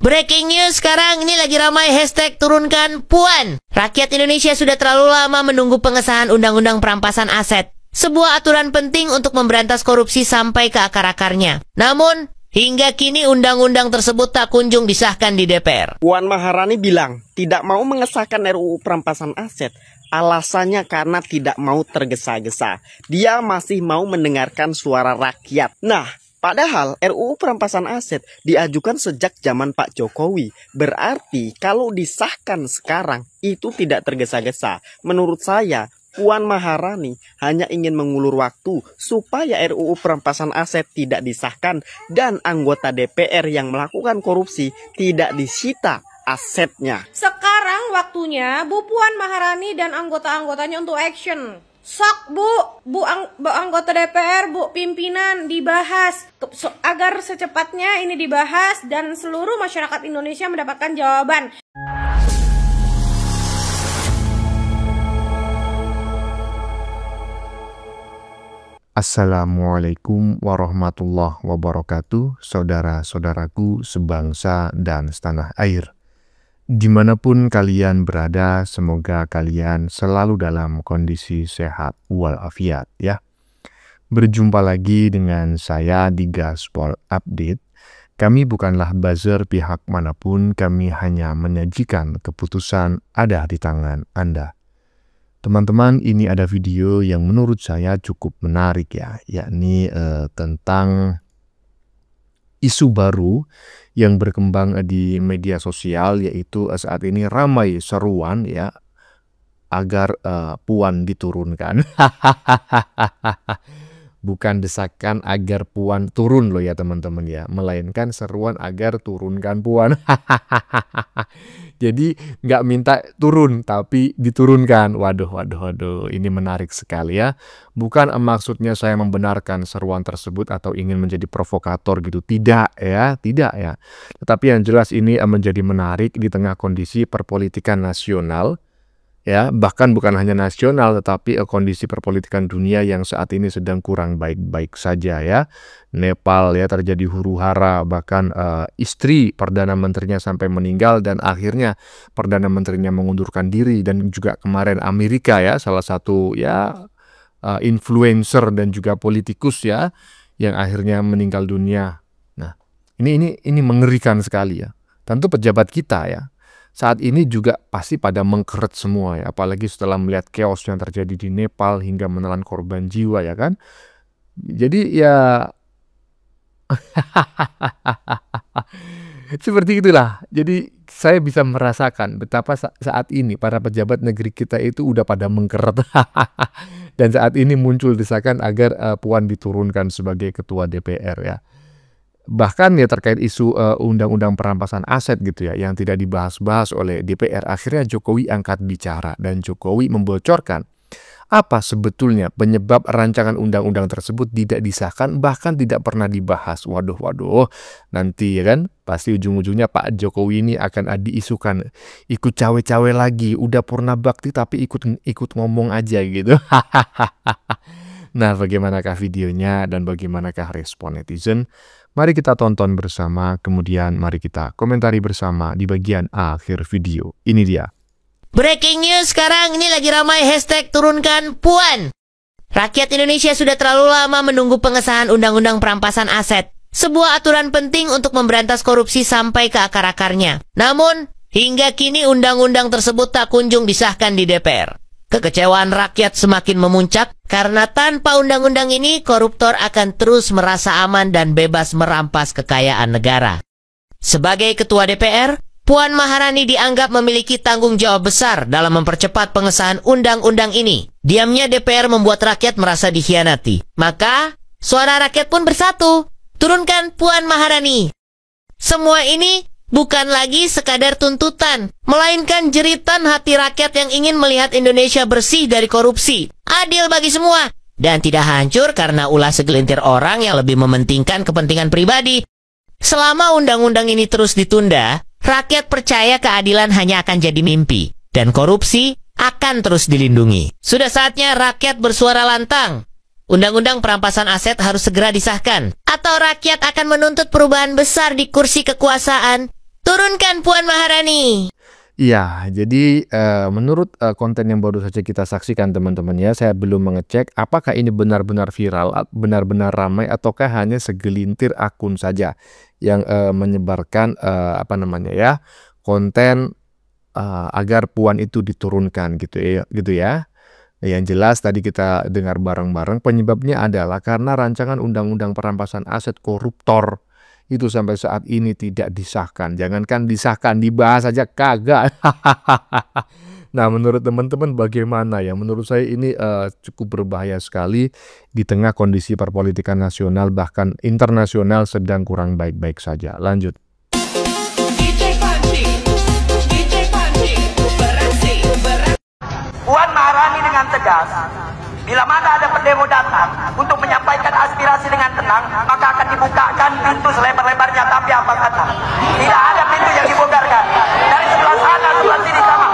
Breaking news sekarang ini lagi ramai hashtag turunkan Puan. Rakyat Indonesia sudah terlalu lama menunggu pengesahan Undang-Undang Perampasan Aset. Sebuah aturan penting untuk memberantas korupsi sampai ke akar-akarnya. Namun, hingga kini undang-undang tersebut tak kunjung disahkan di DPR. Puan Maharani bilang tidak mau mengesahkan RUU Perampasan Aset. Alasannya karena tidak mau tergesa-gesa. Dia masih mau mendengarkan suara rakyat. Nah, padahal RUU Perampasan Aset diajukan sejak zaman Pak Jokowi. Berarti kalau disahkan sekarang itu tidak tergesa-gesa. Menurut saya, Puan Maharani hanya ingin mengulur waktu supaya RUU Perampasan Aset tidak disahkan dan anggota DPR yang melakukan korupsi tidak disita asetnya. Sekarang waktunya Bu Puan Maharani dan anggota-anggotanya untuk action. Sok Bu anggota DPR, Bu pimpinan dibahas agar secepatnya ini dibahas dan seluruh masyarakat Indonesia mendapatkan jawaban. Assalamualaikum warahmatullahi wabarakatuh, saudara-saudaraku sebangsa dan setanah air. Dimanapun kalian berada, semoga kalian selalu dalam kondisi sehat walafiat ya. Berjumpa lagi dengan saya di Gaspol Update. Kami bukanlah buzzer pihak manapun, kami hanya menyajikan keputusan ada di tangan Anda. Teman-teman, ini ada video yang menurut saya cukup menarik ya, yakni tentang isu baru yang berkembang di media sosial, yaitu saat ini ramai seruan ya agar Puan diturunkan. Bukan desakan agar Puan turun loh ya teman-teman ya, melainkan seruan agar turunkan Puan. Jadi nggak minta turun tapi diturunkan. Waduh, ini menarik sekali ya. Bukan maksudnya saya membenarkan seruan tersebut atau ingin menjadi provokator gitu, tidak ya. Tetapi yang jelas ini menjadi menarik di tengah kondisi perpolitikan nasional. Ya, bahkan bukan hanya nasional tetapi kondisi perpolitikan dunia yang saat ini sedang kurang baik-baik saja ya. Nepal ya terjadi huru-hara, bahkan istri Perdana Menterinya sampai meninggal dan akhirnya Perdana Menterinya mengundurkan diri, dan juga kemarin Amerika ya, salah satu ya influencer dan juga politikus ya yang akhirnya meninggal dunia. Nah, ini mengerikan sekali ya. Tentu pejabat kita ya saat ini juga pasti pada mengkeret semua ya, apalagi setelah melihat chaos yang terjadi di Nepal hingga menelan korban jiwa ya kan. Jadi ya seperti itulah. Jadi saya bisa merasakan betapa saat ini para pejabat negeri kita itu udah pada mengkeret. Dan saat ini muncul desakan agar Puan diturunkan sebagai ketua DPR ya. Bahkan ya terkait isu undang-undang perampasan aset gitu ya, yang tidak dibahas-bahas oleh DPR, akhirnya Jokowi angkat bicara dan Jokowi membocorkan apa sebetulnya penyebab rancangan undang-undang tersebut tidak disahkan, bahkan tidak pernah dibahas. Waduh, nanti ya kan pasti ujung-ujungnya Pak Jokowi ini akan diisukan ikut cawe-cawe lagi, udah purna bakti tapi ikut ngomong aja gitu. Nah, bagaimanakah videonya dan bagaimanakah respon netizen? Mari kita tonton bersama, kemudian mari kita komentari bersama di bagian akhir video. Ini dia. Breaking news sekarang ini lagi ramai hashtag turunkan Puan. Rakyat Indonesia sudah terlalu lama menunggu pengesahan Undang-Undang Perampasan Aset. Sebuah aturan penting untuk memberantas korupsi sampai ke akar-akarnya. Namun, hingga kini undang-undang tersebut tak kunjung disahkan di DPR. Kekecewaan rakyat semakin memuncak karena tanpa undang-undang ini koruptor akan terus merasa aman dan bebas merampas kekayaan negara. Sebagai ketua DPR, Puan Maharani dianggap memiliki tanggung jawab besar dalam mempercepat pengesahan undang-undang ini. Diamnya DPR membuat rakyat merasa dikhianati. Maka, suara rakyat pun bersatu. Turunkan Puan Maharani. Semua ini bukan lagi sekadar tuntutan, melainkan jeritan hati rakyat yang ingin melihat Indonesia bersih dari korupsi, adil bagi semua, dan tidak hancur karena ulah segelintir orang yang lebih mementingkan kepentingan pribadi. Selama undang-undang ini terus ditunda, rakyat percaya keadilan hanya akan jadi mimpi, dan korupsi akan terus dilindungi. Sudah saatnya rakyat bersuara lantang. Undang-undang perampasan aset harus segera disahkan, atau rakyat akan menuntut perubahan besar di kursi kekuasaan. Turun Turunkan Puan Maharani. Iya, jadi menurut konten yang baru saja kita saksikan teman-teman ya, saya belum mengecek apakah ini benar-benar viral, benar-benar ramai, ataukah hanya segelintir akun saja yang menyebarkan konten agar Puan itu diturunkan gitu ya. Yang jelas tadi kita dengar bareng-bareng penyebabnya adalah karena rancangan undang-undang perampasan aset koruptor itu sampai saat ini tidak disahkan. Jangankan disahkan, dibahas aja kagak. Nah, menurut teman-teman bagaimana ya? Menurut saya ini cukup berbahaya sekali di tengah kondisi perpolitikan nasional bahkan internasional sedang kurang baik-baik saja. Lanjut. Puan Maharani dengan tegas, bila mana ada pendemo datang untuk menyampaikan aspirasi dengan tenang, maka akan dibukakan pintu selebar-lebarnya. Tapi apa kata? Tidak ada pintu yang dibongkarkan. Dari sebelah sana, sebelah sini sama.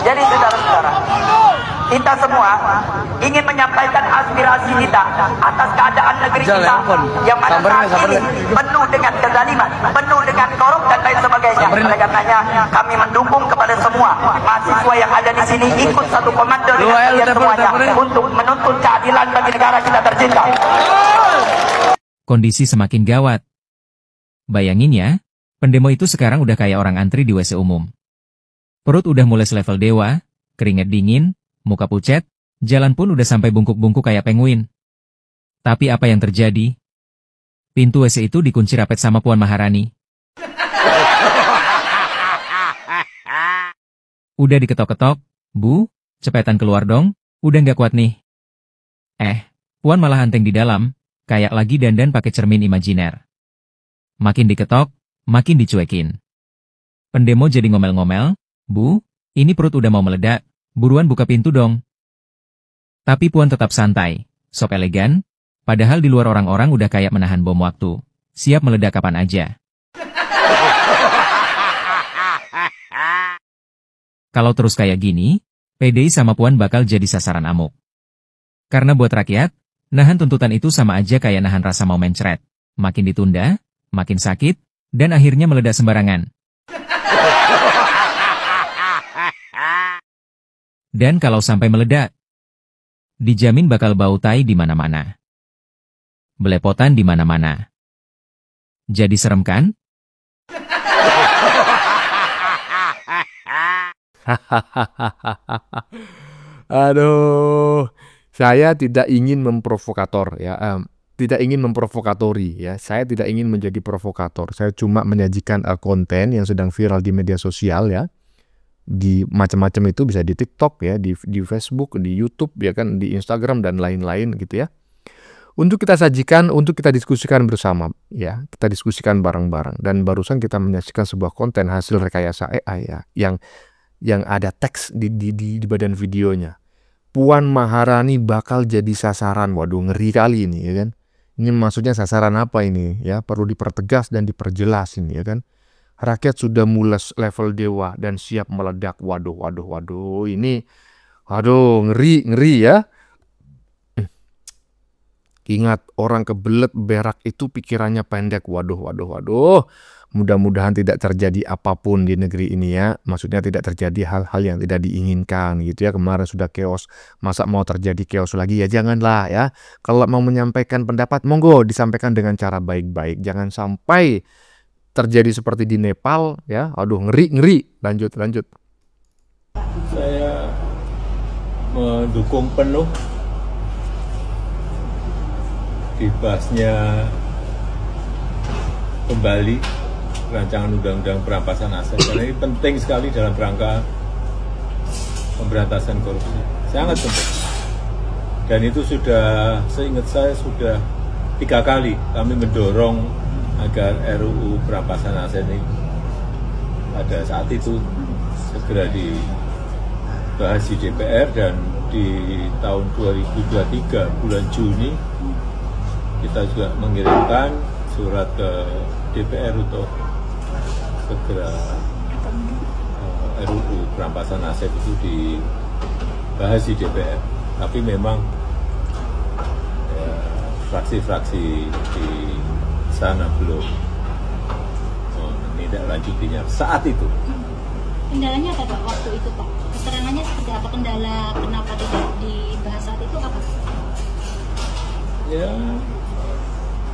Jadi saudara-saudara, kita semua ingin menyampaikan aspirasi kita atas keadaan negeri kita yang mana saat ini penuh dengan kezaliman, penuh dengan korup dan lain sebagainya. Oleh karenanya kami mendukung kepada semua mahasiswa yang ada di sini ikut satu komando dengan kalian semuanya untuk menuntut keadilan bagi negara kita tercinta. Kondisi semakin gawat. Bayangin ya, pendemo itu sekarang udah kayak orang antri di WC umum. Perut udah mulai selevel dewa, keringat dingin, muka pucet, jalan pun udah sampai bungkuk-bungkuk kayak penguin. Tapi apa yang terjadi? Pintu WC itu dikunci rapet sama Puan Maharani. Udah diketok-ketok, Bu, cepetan keluar dong, udah nggak kuat nih. Puan malah hanteng di dalam, kayak lagi dandan pakai cermin imajiner. Makin diketok, makin dicuekin. Pendemo jadi ngomel-ngomel, Bu, ini perut udah mau meledak, buruan buka pintu dong. Tapi Puan tetap santai, sok elegan, padahal di luar orang-orang udah kayak menahan bom waktu, siap meledak kapan aja. Kalau terus kayak gini, PDI sama Puan bakal jadi sasaran amuk. Karena buat rakyat, nahan tuntutan itu sama aja kayak nahan rasa mau mencret. Makin ditunda, makin sakit, dan akhirnya meledak sembarangan. Dan kalau sampai meledak, dijamin bakal bau tai di mana-mana. Belepotan di mana-mana. Jadi serem kan? Aduh, saya tidak ingin memprovokator ya, tidak ingin memprovokatori ya. Saya tidak ingin menjadi provokator. Saya cuma menyajikan konten yang sedang viral di media sosial ya. Di macam-macam itu bisa di TikTok ya, di Facebook, di YouTube ya kan, di Instagram dan lain-lain gitu ya. Untuk kita sajikan, untuk kita diskusikan bersama ya, kita diskusikan bareng-bareng. Dan barusan kita menyaksikan sebuah konten hasil rekayasa AI ya, yang ada teks di badan videonya. Puan Maharani bakal jadi sasaran. Waduh, ngeri kali ini ya kan. Ini maksudnya sasaran apa ini ya? Perlu dipertegas dan diperjelas ini ya kan. Rakyat sudah mules level dewa dan siap meledak. Waduh. Ini, ngeri ya. Ingat, orang kebelet berak itu pikirannya pendek. Waduh. Mudah-mudahan tidak terjadi apapun di negeri ini ya. Maksudnya tidak terjadi hal-hal yang tidak diinginkan gitu ya. Kemarin sudah chaos. Masa mau terjadi chaos lagi ya? Janganlah ya. Kalau mau menyampaikan pendapat, monggo disampaikan dengan cara baik-baik. Jangan sampai terjadi seperti di Nepal ya. Aduh, ngeri. Lanjut. Saya mendukung penuh dibahasnya kembali rancangan undang-undang perampasan aset, karena ini penting sekali dalam rangka pemberantasan korupsi, sangat penting. Dan itu sudah, seingat saya sudah 3 kali kami mendorong agar RUU perampasan aset ini pada saat itu segera dibahas di DPR, dan di tahun 2023 bulan Juni kita juga mengirimkan surat ke DPR untuk segera RUU perampasan aset itu dibahas di DPR. Tapi memang fraksi-fraksi di sana belum menindaklanjutinya saat itu. Kendalanya apa Pak waktu itu Pak? Keterangannya seperti apa, kendala kenapa tidak dibahas saat itu apa? Ya,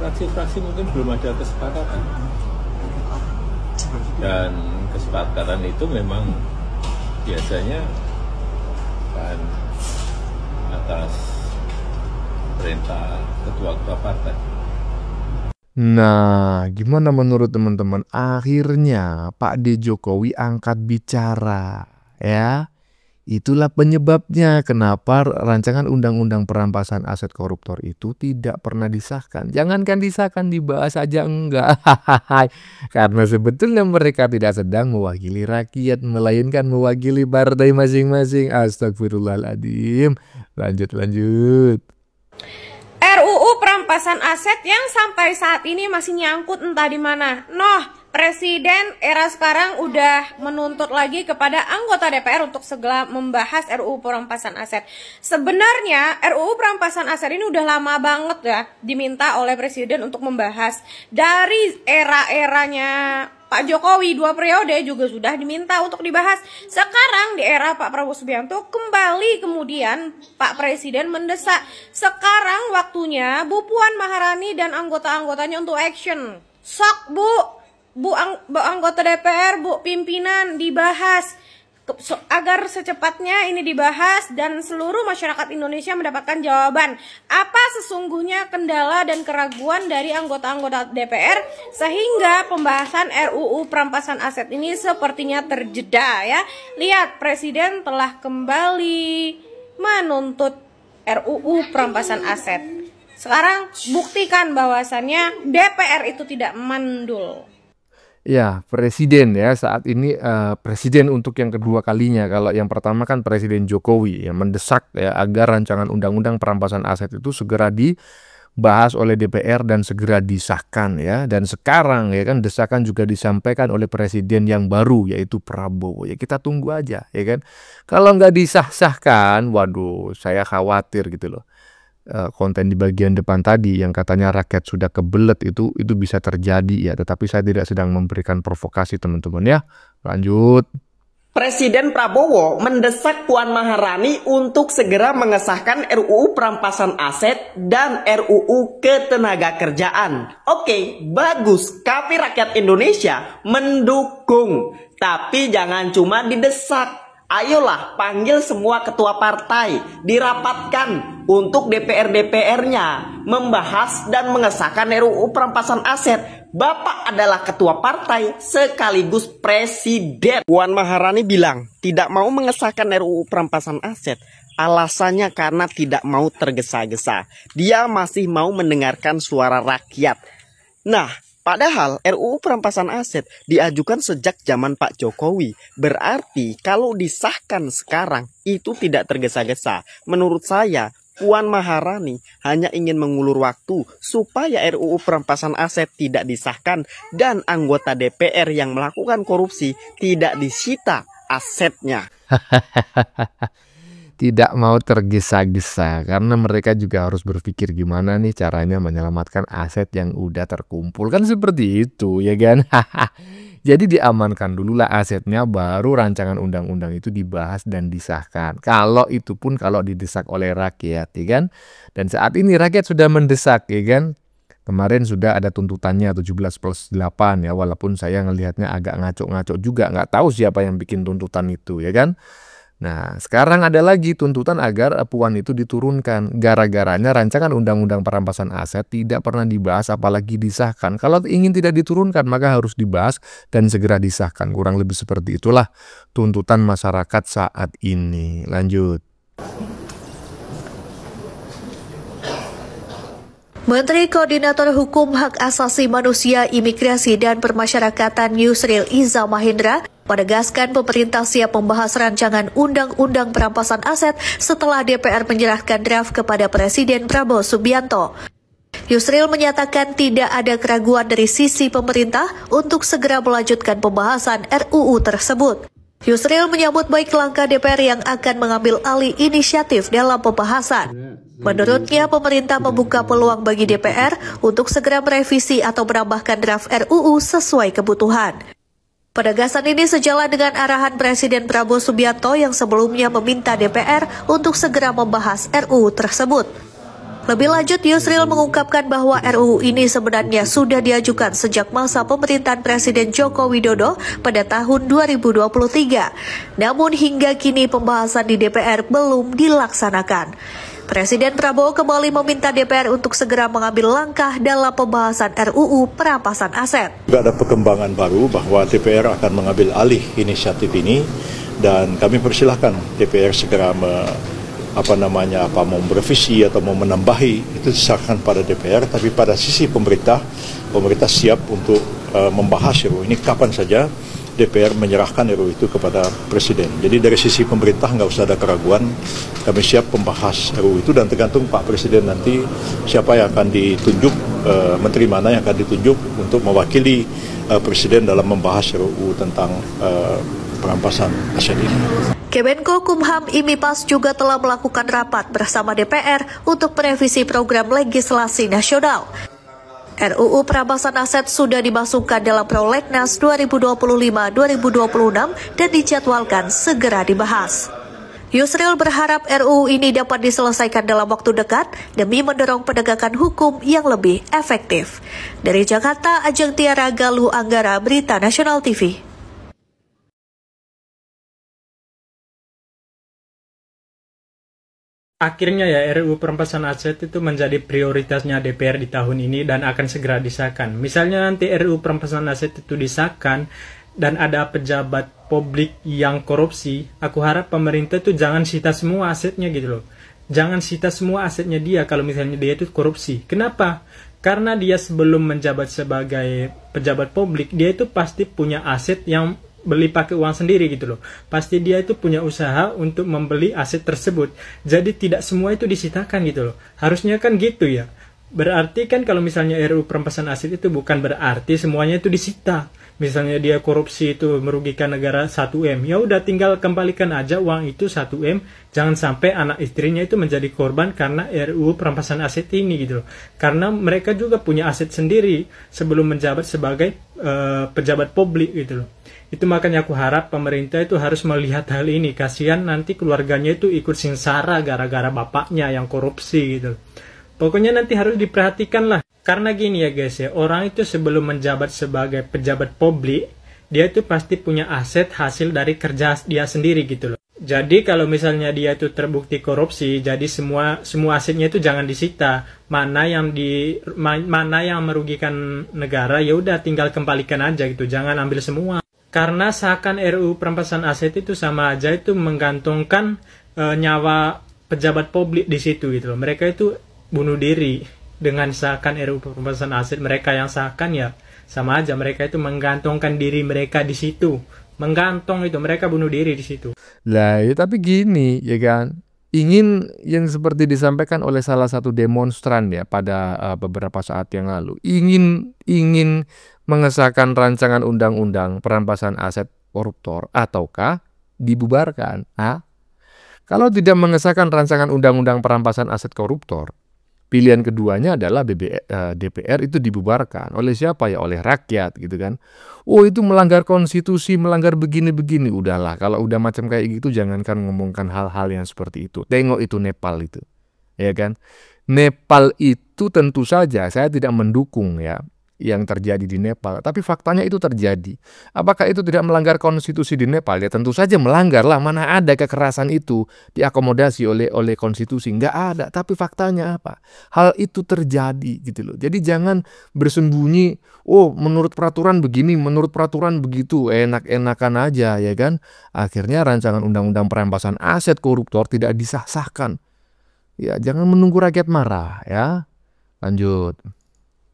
fraksi-fraksi mungkin belum ada kesepakatan. Dan kesepakatan itu memang biasanya kan atas perintah ketua-ketua partai. Nah, gimana menurut teman-teman? Akhirnya Pak D. Jokowi angkat bicara, ya. Itulah penyebabnya kenapa rancangan undang-undang perampasan aset koruptor itu tidak pernah disahkan. Jangankan disahkan, dibahas aja enggak. Karena sebetulnya mereka tidak sedang mewakili rakyat, melainkan mewakili partai masing-masing. Astagfirullahaladzim. Lanjut. RUU perampasan aset yang sampai saat ini masih nyangkut entah di mana. Presiden era sekarang udah menuntut lagi kepada anggota DPR untuk segera membahas RUU perampasan aset. Sebenarnya RUU perampasan aset ini udah lama banget ya diminta oleh Presiden untuk membahas. Dari era-eranya Pak Jokowi 2 periode juga sudah diminta untuk dibahas. Sekarang di era Pak Prabowo Subianto kembali kemudian Pak Presiden mendesak. Sekarang waktunya Bu Puan Maharani dan anggota-anggotanya untuk action. Sok Bu anggota DPR, Bu pimpinan dibahas agar secepatnya ini dibahas dan seluruh masyarakat Indonesia mendapatkan jawaban apa sesungguhnya kendala dan keraguan dari anggota-anggota DPR sehingga pembahasan RUU perampasan aset ini sepertinya terjeda ya. Lihat, Presiden telah kembali menuntut RUU perampasan aset. Sekarang buktikan bahwasannya DPR itu tidak mandul. Ya, Presiden ya saat ini Presiden untuk yang kedua kalinya. Kalau yang pertama kan Presiden Jokowi yang mendesak ya agar rancangan undang-undang perampasan aset itu segera dibahas oleh DPR dan segera disahkan ya. Dan sekarang ya kan desakan juga disampaikan oleh Presiden yang baru yaitu Prabowo. Ya kita tunggu aja ya kan. Kalau nggak disah-sahkan, waduh saya khawatir gitu loh. Konten di bagian depan tadi yang katanya rakyat sudah kebelet itu bisa terjadi ya, tetapi saya tidak sedang memberikan provokasi teman-teman ya. Lanjut. Presiden Prabowo mendesak Puan Maharani untuk segera mengesahkan RUU perampasan aset dan RUU ketenagakerjaan. Oke, bagus. Kami rakyat Indonesia mendukung, tapi jangan cuma didesak. Ayolah panggil semua ketua partai, dirapatkan untuk DPR-DPR-nya membahas dan mengesahkan RUU perampasan aset. Bapak adalah ketua partai sekaligus presiden. Puan Maharani bilang tidak mau mengesahkan RUU perampasan aset. Alasannya karena tidak mau tergesa-gesa. Dia masih mau mendengarkan suara rakyat. Nah, padahal RUU perampasan aset diajukan sejak zaman Pak Jokowi. Berarti kalau disahkan sekarang itu tidak tergesa-gesa. Menurut saya Puan Maharani hanya ingin mengulur waktu supaya RUU perampasan aset tidak disahkan dan anggota DPR yang melakukan korupsi tidak disita asetnya. Tidak mau tergesa-gesa karena mereka juga harus berpikir gimana nih caranya menyelamatkan aset yang udah terkumpul, kan seperti itu ya kan. Jadi diamankan dulu lah asetnya, baru rancangan undang-undang itu dibahas dan disahkan. Kalau itu pun kalau didesak oleh rakyat ya kan. Dan saat ini rakyat sudah mendesak ya kan. Kemarin sudah ada tuntutannya 17+8 ya, walaupun saya ngelihatnya agak ngaco-ngaco juga, nggak tahu siapa yang bikin tuntutan itu ya kan. Nah, sekarang ada lagi tuntutan agar Puan itu diturunkan. Gara-garanya rancangan undang-undang perampasan aset tidak pernah dibahas apalagi disahkan. Kalau ingin tidak diturunkan maka harus dibahas dan segera disahkan. Kurang lebih seperti itulah tuntutan masyarakat saat ini. Lanjut. Menteri Koordinator Hukum Hak Asasi Manusia, Imigrasi dan Permasyarakatan Yusril Iza Mahendra menegaskan pemerintah siap membahas rancangan undang-undang perampasan aset setelah DPR menyerahkan draft kepada Presiden Prabowo Subianto. Yusril menyatakan tidak ada keraguan dari sisi pemerintah untuk segera melanjutkan pembahasan RUU tersebut. Yusril menyambut baik langkah DPR yang akan mengambil alih inisiatif dalam pembahasan. Menurutnya, pemerintah membuka peluang bagi DPR untuk segera merevisi atau menambahkan draft RUU sesuai kebutuhan. Penegasan ini sejalan dengan arahan Presiden Prabowo Subianto yang sebelumnya meminta DPR untuk segera membahas RUU tersebut. Lebih lanjut, Yusril mengungkapkan bahwa RUU ini sebenarnya sudah diajukan sejak masa pemerintahan Presiden Joko Widodo pada tahun 2023. Namun hingga kini pembahasan di DPR belum dilaksanakan. Presiden Prabowo kembali meminta DPR untuk segera mengambil langkah dalam pembahasan RUU perampasan aset. Juga ada perkembangan baru bahwa DPR akan mengambil alih inisiatif ini dan kami persilahkan DPR segera mau merevisi atau mau menambahi, itu diserahkan pada DPR. Tapi pada sisi pemerintah siap untuk membahas RUU ini kapan saja DPR menyerahkan RUU itu kepada Presiden. Jadi dari sisi pemerintah nggak usah ada keraguan, kami siap membahas RUU itu dan tergantung Pak Presiden nanti siapa yang akan ditunjuk, menteri mana yang akan ditunjuk untuk mewakili Presiden dalam membahas RUU tentang perampasan aset ini. Kemenko Kumham IMIPAS juga telah melakukan rapat bersama DPR untuk merevisi program legislasi nasional. RUU perampasan aset sudah dimasukkan dalam Prolegnas 2025-2026 dan dijadwalkan segera dibahas. Yusril berharap RUU ini dapat diselesaikan dalam waktu dekat demi mendorong penegakan hukum yang lebih efektif. Dari Jakarta, Ajeng Tiara Galuh Anggara, Berita Nasional TV. Akhirnya ya RUU perampasan aset itu menjadi prioritasnya DPR di tahun ini dan akan segera disahkan. Misalnya nanti RUU perampasan aset itu disahkan dan ada pejabat publik yang korupsi, aku harap pemerintah itu jangan sita semua asetnya gitu loh. Jangan sita semua asetnya dia kalau misalnya dia itu korupsi. Kenapa? Karena dia sebelum menjabat sebagai pejabat publik, dia itu pasti punya aset yang beli pakai uang sendiri gitu loh. Pasti dia itu punya usaha untuk membeli aset tersebut. Jadi tidak semua itu disitakan gitu loh. Harusnya kan gitu ya. Berarti kan kalau misalnya RUU perampasan aset itu bukan berarti semuanya itu disita. Misalnya dia korupsi itu merugikan negara 1M, ya udah tinggal kembalikan aja uang itu 1M. Jangan sampai anak istrinya itu menjadi korban karena RUU perampasan aset ini gitu loh. Karena mereka juga punya aset sendiri sebelum menjabat sebagai pejabat publik gitu loh. Itu makanya aku harap pemerintah itu harus melihat hal ini. Kasihan nanti keluarganya itu ikut sengsara gara-gara bapaknya yang korupsi gitu. Pokoknya nanti harus diperhatikan lah. Karena gini ya guys ya, orang itu sebelum menjabat sebagai pejabat publik, dia itu pasti punya aset hasil dari kerja dia sendiri gitu loh. Jadi kalau misalnya dia itu terbukti korupsi, jadi semua asetnya itu jangan disita. Mana yang merugikan negara, ya udah tinggal kembalikan aja gitu. Jangan ambil semua. Karena sahkan RUU perampasan aset itu sama aja itu menggantungkan nyawa pejabat publik di situ gitu loh. Mereka itu bunuh diri dengan sahkan RUU perampasan aset. Mereka yang sahkan ya sama aja, mereka itu menggantungkan diri mereka di situ. Menggantung itu, mereka bunuh diri di situ. Lah, ya, tapi gini ya kan. Ingin yang seperti disampaikan oleh salah satu demonstran ya pada beberapa saat yang lalu. Ingin mengesahkan rancangan undang-undang perampasan aset koruptor ataukah dibubarkan? Kalau tidak mengesahkan rancangan undang-undang perampasan aset koruptor, pilihan keduanya adalah DPR itu dibubarkan. Oleh siapa ya? Oleh rakyat gitu kan. Oh itu melanggar konstitusi, melanggar begini-begini. Udahlah, kalau udah macam kayak gitu jangankan ngomongkan hal-hal yang seperti itu. Tengok itu Nepal itu. Ya kan? Nepal itu tentu saja saya tidak mendukung ya yang terjadi di Nepal. Tapi faktanya itu terjadi. Apakah itu tidak melanggar konstitusi di Nepal? Ya tentu saja melanggar lah. Mana ada kekerasan itu diakomodasi oleh konstitusi? Nggak ada. Tapi faktanya apa? Hal itu terjadi gitu loh. Jadi jangan bersembunyi. Oh menurut peraturan begini, menurut peraturan begitu. Enak-enakan aja ya kan. Akhirnya rancangan undang-undang perampasan aset koruptor tidak disahkan. Ya jangan menunggu rakyat marah ya. Lanjut.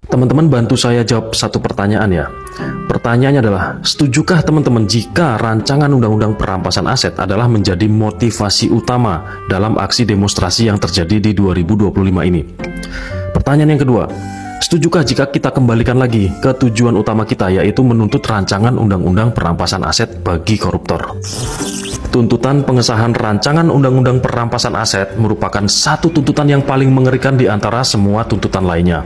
Teman-teman bantu saya jawab satu pertanyaan ya. Pertanyaannya adalah, setujukah teman-teman jika rancangan undang-undang perampasan aset adalah menjadi motivasi utama dalam aksi demonstrasi yang terjadi di 2025 ini? Pertanyaan yang kedua, Setujukah jika kita kembalikan lagi ke tujuan utama kita, yaitu menuntut rancangan undang-undang perampasan aset bagi koruptor? Tuntutan pengesahan rancangan undang-undang perampasan aset merupakan satu tuntutan yang paling mengerikan di antara semua tuntutan lainnya.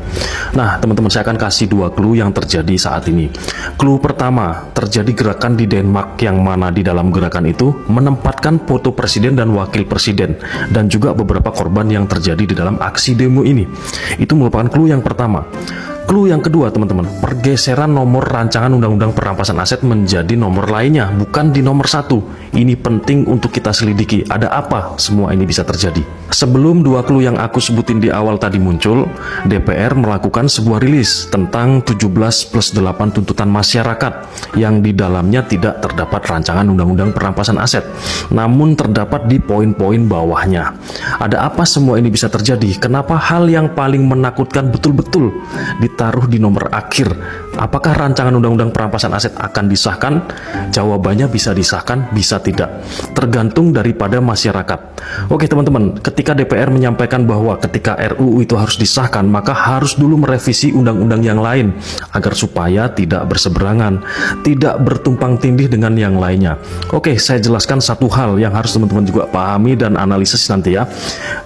Nah, teman-teman, saya akan kasih dua clue yang terjadi saat ini. Clue pertama, terjadi gerakan di Denmark yang mana di dalam gerakan itu menempatkan foto presiden dan wakil presiden dan juga beberapa korban yang terjadi di dalam aksi demo ini. Itu merupakan clue yang pertama. Clue yang kedua, teman-teman, pergeseran nomor rancangan undang-undang perampasan aset menjadi nomor lainnya, bukan di nomor 1. Ini penting untuk kita selidiki, ada apa semua ini bisa terjadi. Sebelum dua clue yang aku sebutin di awal tadi muncul, DPR melakukan sebuah rilis tentang 17+8 tuntutan masyarakat yang di dalamnya tidak terdapat rancangan undang-undang perampasan aset, namun terdapat di poin-poin bawahnya. Ada apa semua ini bisa terjadi? Kenapa hal yang paling menakutkan betul-betul ditaruh di nomor akhir? Apakah rancangan undang-undang perampasan aset akan disahkan? Jawabannya bisa disahkan, bisa tidak. Tergantung daripada masyarakat. Oke teman-teman, ketika DPR menyampaikan bahwa ketika RUU itu harus disahkan, maka harus dulu merevisi undang-undang yang lain agar supaya tidak berseberangan, tidak bertumpang tindih dengan yang lainnya. Oke, saya jelaskan satu hal yang harus teman-teman juga pahami dan analisis nanti ya.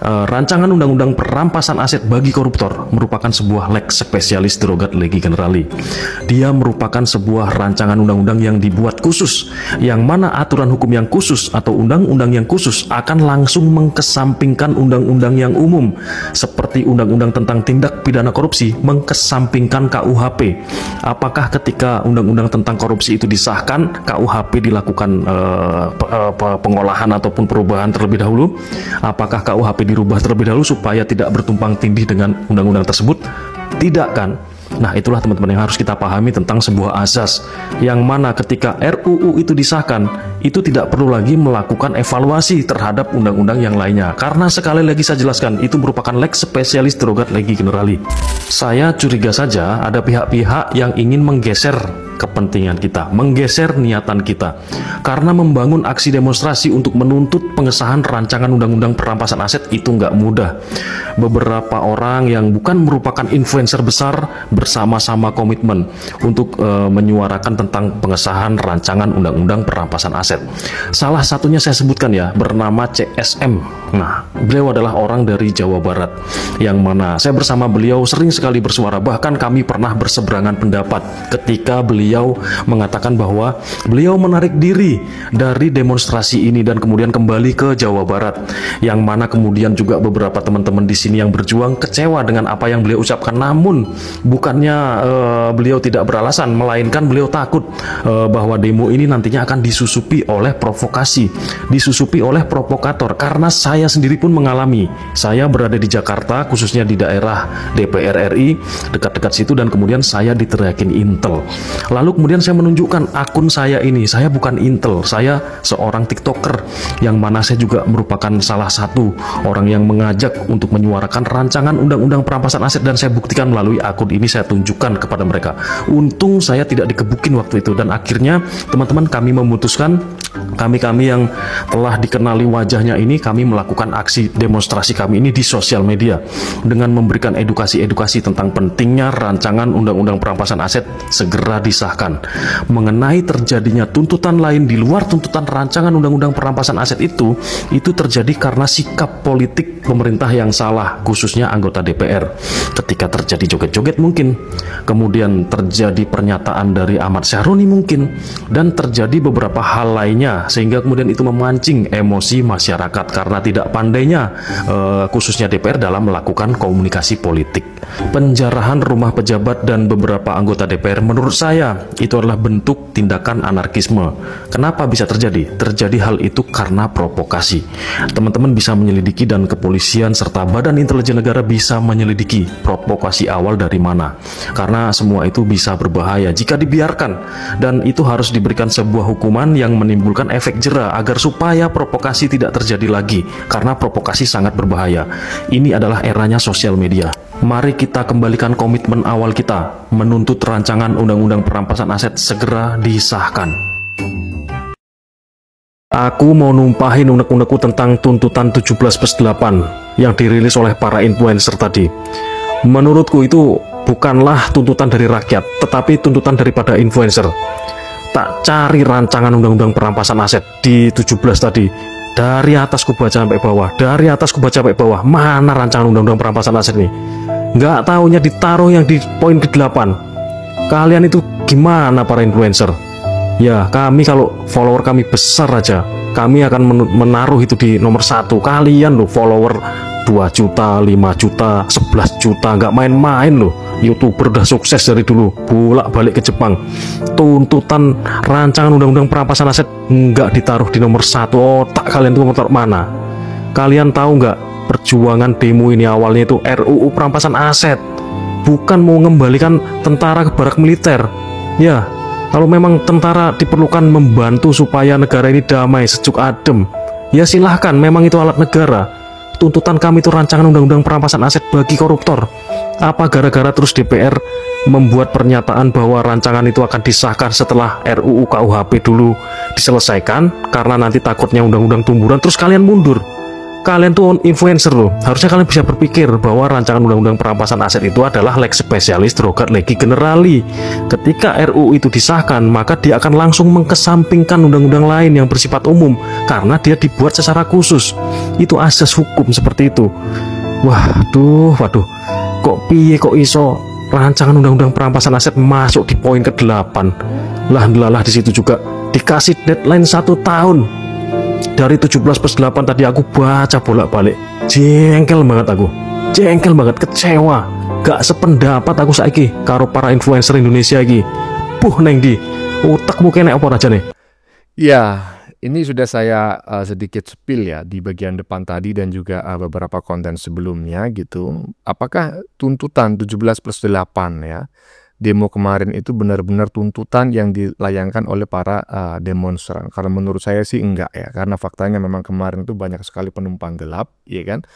Rancangan undang-undang perampasan aset bagi koruptor merupakan sebuah lex spesialis derogat legi generali. Dia merupakan sebuah rancangan undang-undang yang dibuat khusus, yang mana aturan hukum yang khusus atau undang-undang yang khusus akan langsung mengkesampingkan undang-undang yang umum, seperti undang-undang tentang tindak pidana korupsi mengkesampingkan KUHP. Apakah ketika undang-undang tentang korupsi itu disahkan, KUHP dilakukan pengolahan ataupun perubahan terlebih dahulu? Apakah KUHP dirubah terlebih dahulu supaya tidak bertumpang tindih dengan undang-undang tersebut? Tidak kan? Nah, itulah teman-teman yang harus kita pahami tentang sebuah azas, yang mana ketika RUU itu disahkan, itu tidak perlu lagi melakukan evaluasi terhadap undang-undang yang lainnya, karena sekali lagi saya jelaskan, itu merupakan lex spesialis derogat legi generali. Saya curiga saja ada pihak-pihak yang ingin menggeser kepentingan kita, menggeser niatan kita, karena membangun aksi demonstrasi untuk menuntut pengesahan rancangan undang-undang perampasan aset itu nggak mudah. Beberapa orang yang bukan merupakan influencer besar bersama-sama komitmen untuk menyuarakan tentang pengesahan rancangan undang-undang perampasan aset. Salah satunya saya sebutkan ya, bernama CSM. Nah, beliau adalah orang dari Jawa Barat, yang mana saya bersama beliau sering sekali bersuara, bahkan kami pernah berseberangan pendapat ketika beliau mengatakan bahwa beliau menarik diri dari demonstrasi ini dan kemudian kembali ke Jawa Barat, yang mana kemudian juga beberapa teman-teman di sini yang berjuang kecewa dengan apa yang beliau ucapkan. Namun bukannya beliau tidak beralasan, melainkan beliau takut bahwa demo ini nantinya akan disusupi oleh provokasi, disusupi oleh provokator. Karena saya sendiri pun mengalami, saya berada di Jakarta, khususnya di daerah DPR RI, dekat-dekat situ, dan kemudian saya diteriakin Intel. Lalu kemudian saya menunjukkan akun saya ini, saya bukan Intel, saya seorang TikToker, yang mana saya juga merupakan salah satu orang yang mengajak untuk menyuarakan rancangan undang-undang perampasan aset, dan saya buktikan melalui akun ini, saya tunjukkan kepada mereka. Untung saya tidak dikebukin waktu itu, dan akhirnya teman-teman kami memutuskan, kami yang telah dikenali wajahnya ini, kami melakukan aksi demonstrasi kami ini di sosial media dengan memberikan edukasi-edukasi tentang pentingnya rancangan undang-undang perampasan aset segera disahkan. Mengenai terjadinya tuntutan lain di luar tuntutan rancangan undang-undang perampasan aset itu terjadi karena sikap politik pemerintah yang salah, khususnya anggota DPR. Ketika terjadi joget-joget mungkin, kemudian terjadi pernyataan dari Ahmad Syaroni mungkin, dan terjadi beberapa hal lainnya, sehingga kemudian itu memancing emosi masyarakat karena tidak pandainya khususnya DPR dalam melakukan komunikasi politik. Penjarahan rumah pejabat dan beberapa anggota DPR menurut saya itu adalah bentuk tindakan anarkisme. Kenapa bisa terjadi? Terjadi hal itu karena provokasi. Teman-teman bisa menyelidiki, dan kepolisian serta Badan Intelijen Negara bisa menyelidiki provokasi awal dari mana. Karena semua itu bisa berbahaya jika dibiarkan, dan itu harus diberikan sebuah hukuman yang menimbulkan efek jera agar supaya provokasi tidak terjadi lagi, karena provokasi sangat berbahaya. Ini adalah eranya sosial media. Mari kita kembalikan komitmen awal kita, menuntut rancangan undang-undang perampasan aset segera disahkan. Aku mau numpahin unek-unekku tentang tuntutan 17+8 yang dirilis oleh para influencer tadi. Menurutku itu bukanlah tuntutan dari rakyat, tetapi tuntutan daripada influencer. Tak cari rancangan undang-undang perampasan aset di 17 tadi, dari atas ku baca sampai bawah, dari atas ku baca sampai bawah, mana rancangan undang-undang perampasan aset ini? Nggak taunya ditaruh yang di poin ke-8. Kalian itu gimana para influencer? Ya, kami kalau follower kami besar aja, kami akan menaruh itu di nomor 1. Kalian loh follower 2 juta, 5 juta, 11 juta, nggak main-main loh. YouTuber udah sukses dari dulu, bolak-balik ke Jepang. Tuntutan rancangan undang-undang perampasan aset nggak ditaruh di nomor 1. Otak kalian tuh nomor mana? Kalian tahu nggak, perjuangan demo ini awalnya itu RUU perampasan aset, bukan mau mengembalikan tentara ke barak militer. Ya, kalau memang tentara diperlukan membantu supaya negara ini damai, sejuk adem, ya silahkan, memang itu alat negara. Tuntutan kami itu rancangan undang-undang perampasan aset bagi koruptor. Apa gara-gara terus DPR membuat pernyataan bahwa rancangan itu akan disahkan setelah RUU KUHP dulu diselesaikan, karena nanti takutnya undang-undang tumburan, terus kalian mundur? Kalian tuh influencer loh, harusnya kalian bisa berpikir bahwa rancangan undang-undang perampasan aset itu adalah lex specialis drogat legi generali. Ketika RUU itu disahkan, maka dia akan langsung mengkesampingkan undang-undang lain yang bersifat umum, karena dia dibuat secara khusus. Itu asas hukum seperti itu. Waduh, kok piye kok iso rancangan undang-undang perampasan aset masuk di poin ke-8? Lah di situ juga dikasih deadline 1 tahun. Dari 17+8 tadi aku baca bolak-balik, jengkel banget aku, kecewa, gak sependapat aku saiki karo para influencer Indonesia iki. Neng di utakmu kena apa aja nih? Ya, ini sudah saya sedikit spill ya di bagian depan tadi dan juga beberapa konten sebelumnya gitu. Apakah tuntutan 17+8 ya, demo kemarin itu benar-benar tuntutan yang dilayangkan oleh para demonstran? Karena menurut saya sih enggak ya, karena faktanya memang kemarin itu banyak sekali penumpang gelap, ya kan,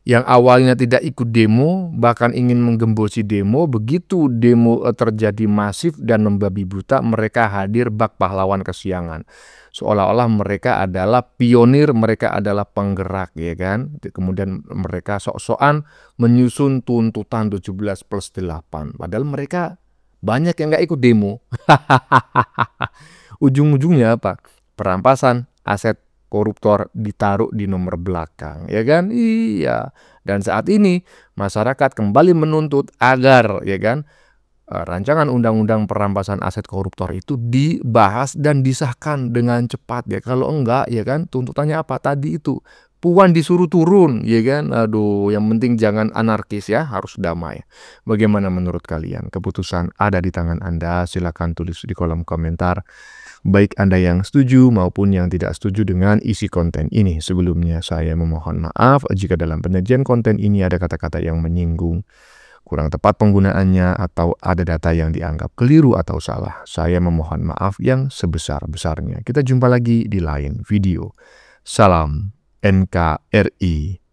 yang awalnya tidak ikut demo, bahkan ingin menggembosi demo. Begitu demo terjadi masif dan membabi buta, mereka hadir bak pahlawan kesiangan, seolah-olah mereka adalah pionir, mereka adalah penggerak, ya kan. Kemudian mereka sok-sokan menyusun tuntutan 17+8, padahal mereka banyak yang nggak ikut demo. Ujung-ujungnya apa? Perampasan aset koruptor ditaruh di nomor belakang, ya kan? Iya. Dan saat ini masyarakat kembali menuntut agar, ya kan, rancangan undang-undang perampasan aset koruptor itu dibahas dan disahkan dengan cepat ya. Kalau enggak, ya kan, tuntutannya apa tadi itu? Puan disuruh turun, ya kan? Aduh, yang penting jangan anarkis ya, harus damai. Bagaimana menurut kalian? Keputusan ada di tangan Anda, silakan tulis di kolom komentar. Baik Anda yang setuju maupun yang tidak setuju dengan isi konten ini. Sebelumnya saya memohon maaf jika dalam penyajian konten ini ada kata-kata yang menyinggung, kurang tepat penggunaannya, atau ada data yang dianggap keliru atau salah. Saya memohon maaf yang sebesar-besarnya. Kita jumpa lagi di lain video. Salam NKRI.